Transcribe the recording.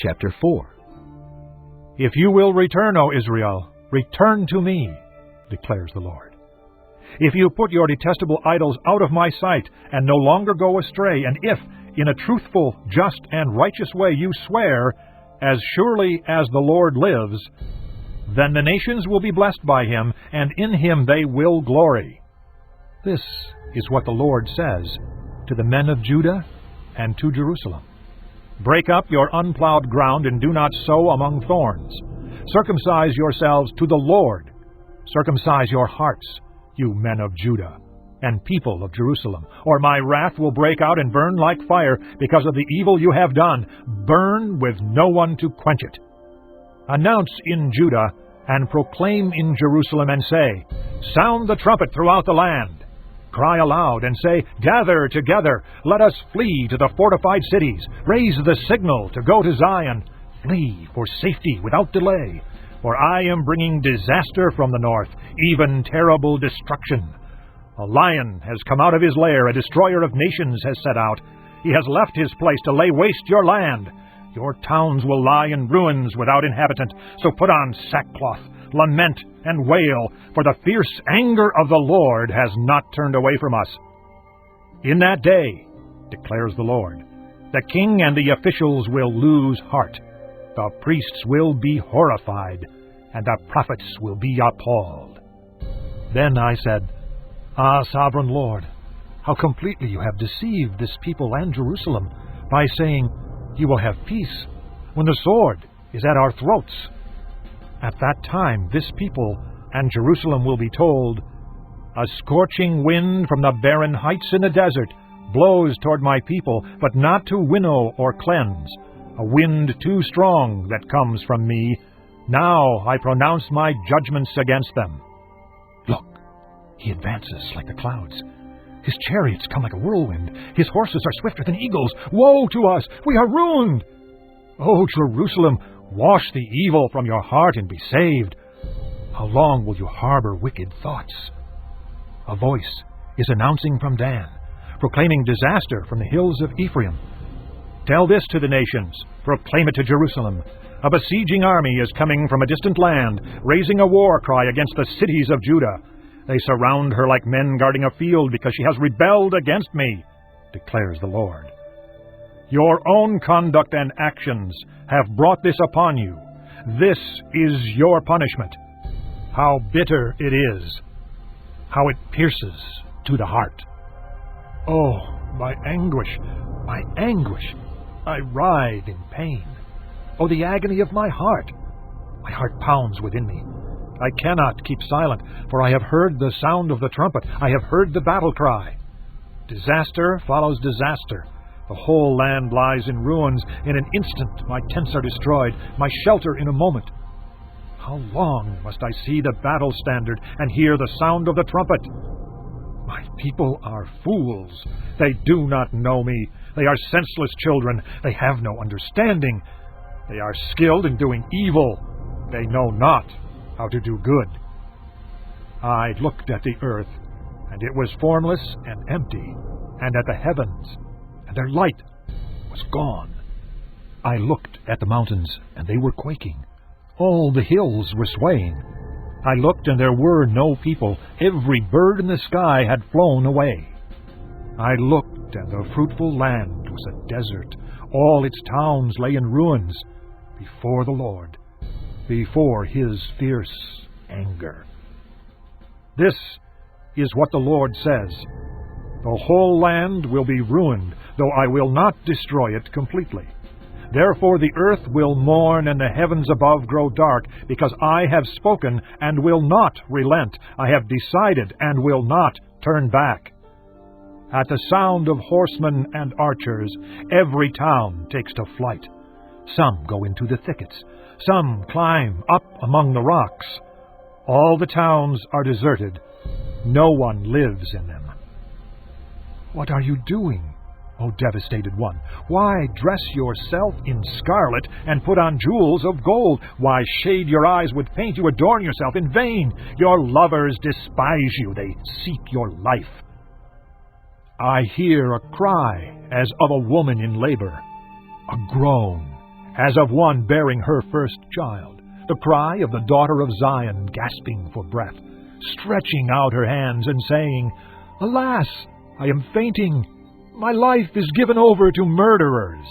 Chapter 4. If you will return, O Israel, return to me, declares the Lord. If you put your detestable idols out of my sight, and no longer go astray, and if, in a truthful, just, and righteous way you swear, as surely as the Lord lives, then the nations will be blessed by him, and in him they will glory. This is what the Lord says to the men of Judah and to Jerusalem. Break up your unplowed ground, and do not sow among thorns. Circumcise yourselves to the Lord. Circumcise your hearts, you men of Judah and people of Jerusalem, or my wrath will break out and burn like fire because of the evil you have done. Burn with no one to quench it. Announce in Judah and proclaim in Jerusalem, and say, sound the trumpet throughout the land. Cry aloud and say, gather together, let us flee to the fortified cities. Raise the signal to go to Zion. Flee for safety without delay. For I am bringing disaster from the north, even terrible destruction. A lion has come out of his lair, a destroyer of nations has set out. He has left his place to lay waste your land. Your towns will lie in ruins without inhabitant. So put on sackcloth, lament, and wail, for the fierce anger of the Lord has not turned away from us. In that day, declares the Lord, the king and the officials will lose heart. The priests will be horrified, and the prophets will be appalled. Then I said, Ah, sovereign Lord, how completely you have deceived this people and Jerusalem by saying, you will have peace, when the sword is at our throats. At that time this people and Jerusalem will be told, a scorching wind from the barren heights in the desert blows toward my people, but not to winnow or cleanse. A wind too strong that comes from me. Now I pronounce my judgments against them. Look, he advances like the clouds. His chariots come like a whirlwind. His horses are swifter than eagles. Woe to us! We are ruined! O Jerusalem, wash the evil from your heart and be saved. How long will you harbor wicked thoughts? A voice is announcing from Dan, proclaiming disaster from the hills of Ephraim. Tell this to the nations, proclaim it to Jerusalem. A besieging army is coming from a distant land, raising a war cry against the cities of Judah. They surround her like men guarding a field because she has rebelled against me, declares the Lord. Your own conduct and actions have brought this upon you. This is your punishment. How bitter it is, how it pierces to the heart. Oh, my anguish, my anguish! I writhe in pain. Oh, the agony of my heart! My heart pounds within me. I cannot keep silent, for I have heard the sound of the trumpet. I have heard the battle cry. Disaster follows disaster. The whole land lies in ruins. In an instant my tents are destroyed, my shelter in a moment. How long must I see the battle standard and hear the sound of the trumpet? My people are fools. They do not know me. They are senseless children. They have no understanding. They are skilled in doing evil. They know not how to do good. I looked at the earth, and it was formless and empty, and at the heavens, and their light was gone. I looked at the mountains, and they were quaking. All the hills were swaying. I looked, and there were no people. Every bird in the sky had flown away. I looked, and the fruitful land was a desert. All its towns lay in ruins before the Lord, before his fierce anger. This is what the Lord says. The whole land will be ruined, though I will not destroy it completely. Therefore the earth will mourn and the heavens above grow dark, because I have spoken and will not relent. I have decided and will not turn back. At the sound of horsemen and archers, every town takes to flight. Some go into the thickets. Some climb up among the rocks. All the towns are deserted. No one lives in them. What are you doing, O devastated one? Why dress yourself in scarlet and put on jewels of gold? Why shade your eyes with paint? You adorn yourself in vain. Your lovers despise you. They seek your life. I hear a cry as of a woman in labor, a groan as of one bearing her first child, the cry of the daughter of Zion gasping for breath, stretching out her hands and saying, Alas, I am fainting. My life is given over to murderers.